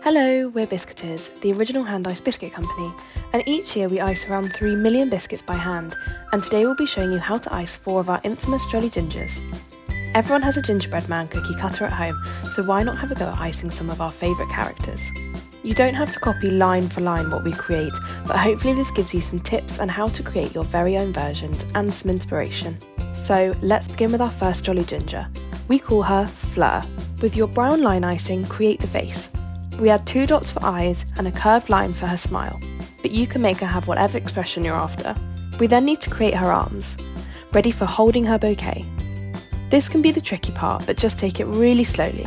Hello, we're Biscuiteers, the original hand-iced biscuit company, and each year we ice around 3 million biscuits by hand, and today we'll be showing you how to ice 4 of our infamous Jolly Gingers. Everyone has a gingerbread man cookie cutter at home, so why not have a go at icing some of our favourite characters? You don't have to copy line for line what we create, but hopefully this gives you some tips on how to create your very own versions and some inspiration. So let's begin with our first Jolly Ginger. We call her Fleur. With your brown line icing, create the face. We add 2 dots for eyes and a curved line for her smile, but you can make her have whatever expression you're after. We then need to create her arms, ready for holding her bouquet. This can be the tricky part, but just take it really slowly.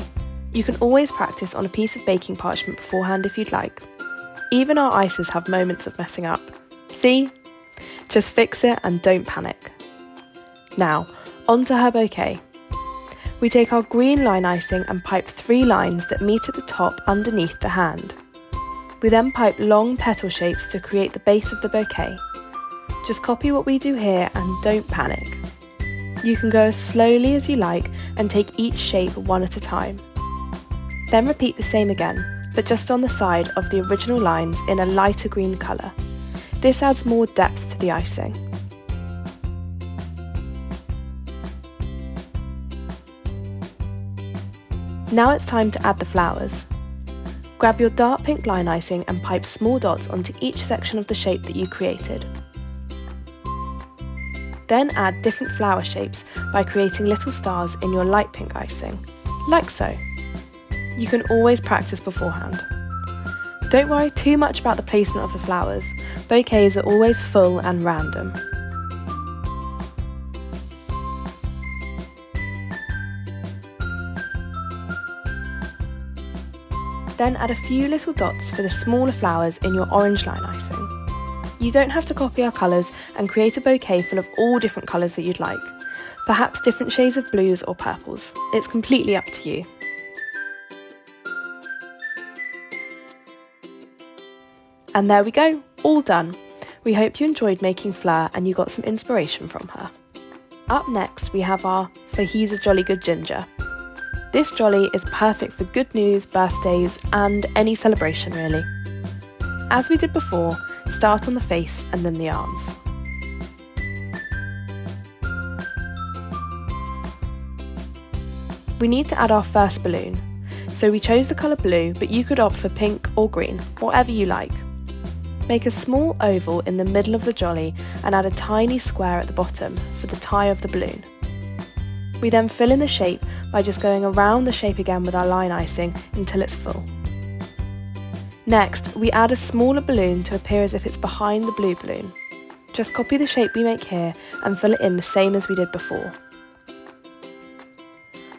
You can always practice on a piece of baking parchment beforehand if you'd like. Even our ices have moments of messing up. See? Just fix it and don't panic. Now, onto her bouquet. We take our green line icing and pipe 3 lines that meet at the top underneath the hand. We then pipe long petal shapes to create the base of the bouquet. Just copy what we do here and don't panic. You can go as slowly as you like and take each shape one at a time. Then repeat the same again, but just on the side of the original lines in a lighter green colour. This adds more depth to the icing. Now it's time to add the flowers. Grab your dark pink line icing and pipe small dots onto each section of the shape that you created. Then add different flower shapes by creating little stars in your light pink icing, like so. You can always practice beforehand. Don't worry too much about the placement of the flowers. Bouquets are always full and random. Then add a few little dots for the smaller flowers in your orange line icing. You don't have to copy our colours and create a bouquet full of all different colours that you'd like. Perhaps different shades of blues or purples. It's completely up to you. And there we go, all done. We hope you enjoyed making Fleur and you got some inspiration from her. Up next we have our For He's a Jolly Good Ginger. This jolly is perfect for good news, birthdays and any celebration really. As we did before, start on the face and then the arms. We need to add our first balloon, so we chose the colour blue, but you could opt for pink or green, whatever you like. Make a small oval in the middle of the jolly and add a tiny square at the bottom for the tie of the balloon. We then fill in the shape by just going around the shape again with our line icing until it's full. Next, we add a smaller balloon to appear as if it's behind the blue balloon. Just copy the shape we make here and fill it in the same as we did before.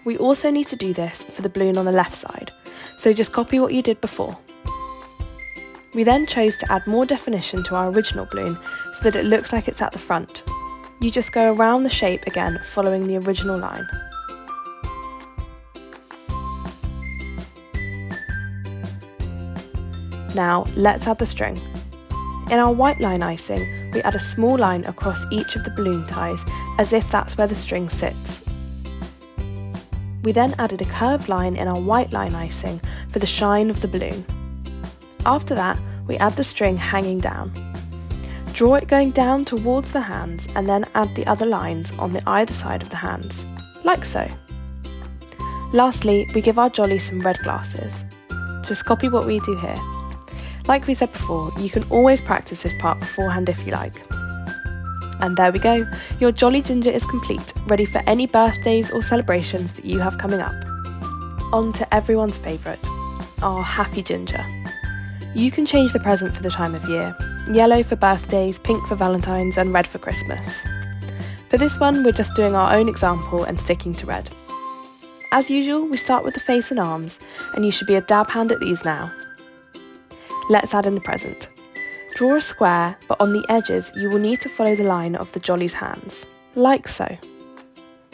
We also need to do this for the balloon on the left side, so just copy what you did before. We then chose to add more definition to our original balloon so that it looks like it's at the front. You just go around the shape again following the original line. Now let's add the string. In our white line icing, we add a small line across each of the balloon ties as if that's where the string sits. We then added a curved line in our white line icing for the shine of the balloon. After that, we add the string hanging down. Draw it going down towards the hands and then add the other lines on the either side of the hands, like so. Lastly, we give our jolly some red glasses. Just copy what we do here. Like we said before, you can always practice this part beforehand if you like. And there we go, your Jolly Ginger is complete, ready for any birthdays or celebrations that you have coming up. On to everyone's favourite, our Happy Ginger. You can change the present for the time of year. Yellow for birthdays, pink for Valentine's and red for Christmas. For this one, we're just doing our own example and sticking to red. As usual, we start with the face and arms, and you should be a dab hand at these now. Let's add in the present. Draw a square, but on the edges you will need to follow the line of the jolly's hands, like so.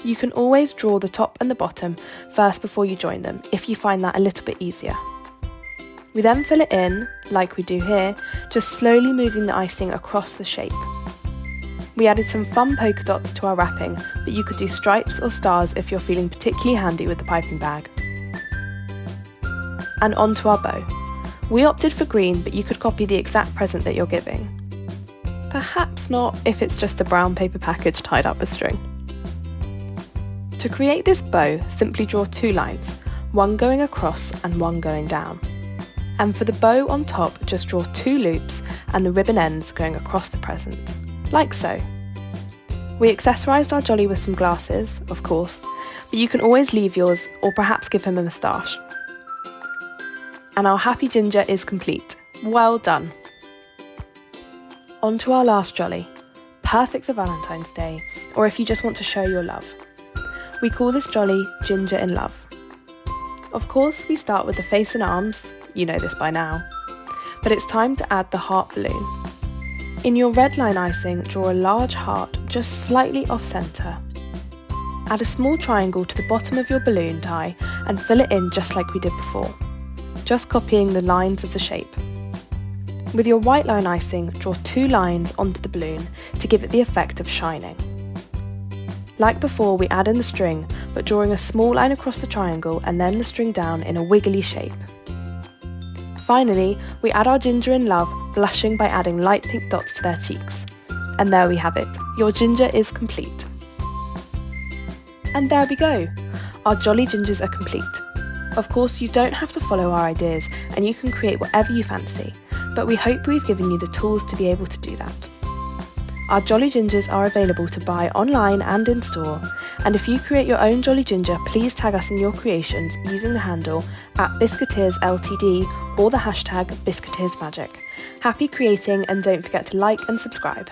You can always draw the top and the bottom first before you join them, if you find that a little bit easier. We then fill it in, like we do here, just slowly moving the icing across the shape. We added some fun polka dots to our wrapping, but you could do stripes or stars if you're feeling particularly handy with the piping bag. And onto our bow. We opted for green, but you could copy the exact present that you're giving. Perhaps not if it's just a brown paper package tied up with string. To create this bow, simply draw 2 lines, one going across and one going down. And for the bow on top, just draw 2 loops and the ribbon ends going across the present, like so. We accessorised our jolly with some glasses, of course, but you can always leave yours or perhaps give him a moustache. And our happy ginger is complete. Well done! On to our last jolly, perfect for Valentine's Day, or if you just want to show your love. We call this jolly Ginger in Love. Of course, we start with the face and arms, you know this by now, but it's time to add the heart balloon. In your red line icing, draw a large heart just slightly off centre. Add a small triangle to the bottom of your balloon tie and fill it in just like we did before, just copying the lines of the shape. With your white line icing, draw 2 lines onto the balloon to give it the effect of shining. Like before, we add in the string, but drawing a small line across the triangle and then the string down in a wiggly shape. Finally, we add our Ginger in Love, blushing by adding light pink dots to their cheeks. And there we have it, your ginger is complete. And there we go, our jolly gingers are complete. Of course, you don't have to follow our ideas and you can create whatever you fancy, but we hope we've given you the tools to be able to do that. Our Jolly Gingers are available to buy online and in store, and if you create your own Jolly Ginger, please tag us in your creations using the handle @Biscuiteers Ltd or the hashtag BiscuiteersMagic. Happy creating, and don't forget to like and subscribe.